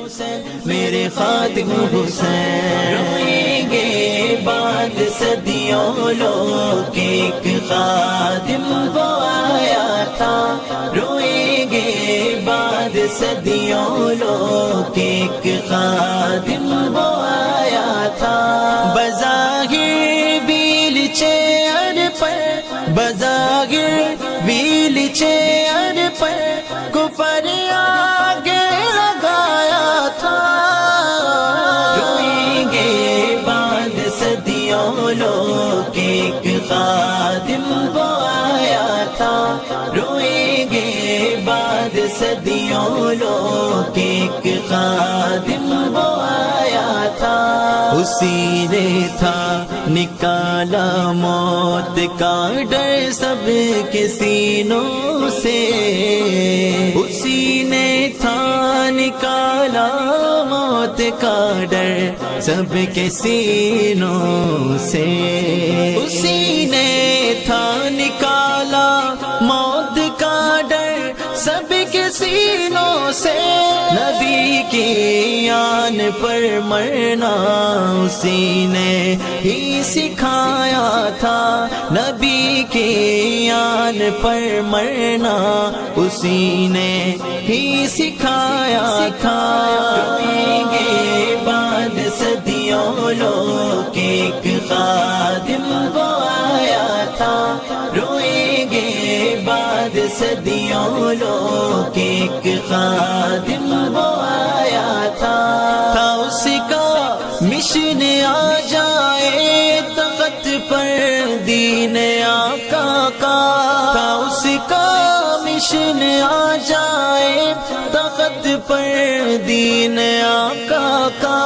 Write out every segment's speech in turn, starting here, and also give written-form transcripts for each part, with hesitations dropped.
میرے خادم حسین، روئیں گے بعد صدیوں لوگ ایک خادم وہ آیا تھا، روئیں گے بعد صدیوں لوگ ایک خادم وہ آیا تھا، بظاہر بیل چیئر پر، بظاہر بیل چیئر پر کفر آگے لگایا تھا، روئیں گے بعد صدیوں لوگ ایک خادم وہ آیا تھا، روئیں گے بعد صدیوں لوگ ایک خادم وہ آیا تھا، اسی نے تھا نکالا موت کا ڈر سب کے سینوں سے، اسی نے تھا نکالا موت کا ڈر سب کے سینوں سے، اسی نے تھا نکالا موت کا ڈر سب کے سینوں سے، نبی کی آن پر مرنا اسی نے ہی سکھایا تھا، نبی کی آن پر مرنا اسی نے ہی سکھایا تھا، روئیں گے بعد صدیوں لوگ ایک خادم وہ آیا تھا، روئیں گے بعد صدیوں لوگ ایک خادم وہ آیا تھا، اس کا مشن آ جائے تخت پر دین آقا کا، تھا اس کا مشن آ جائے تخت پر دین آقا کا،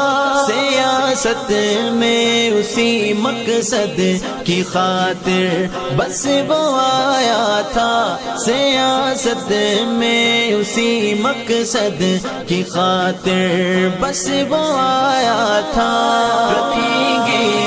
سیاست میں اسی مقصد کی خاطر بس وہ آیا تھا، سیاست میں اسی مقصد کی خاطر بس وہ آیا تھا، رکھیں گے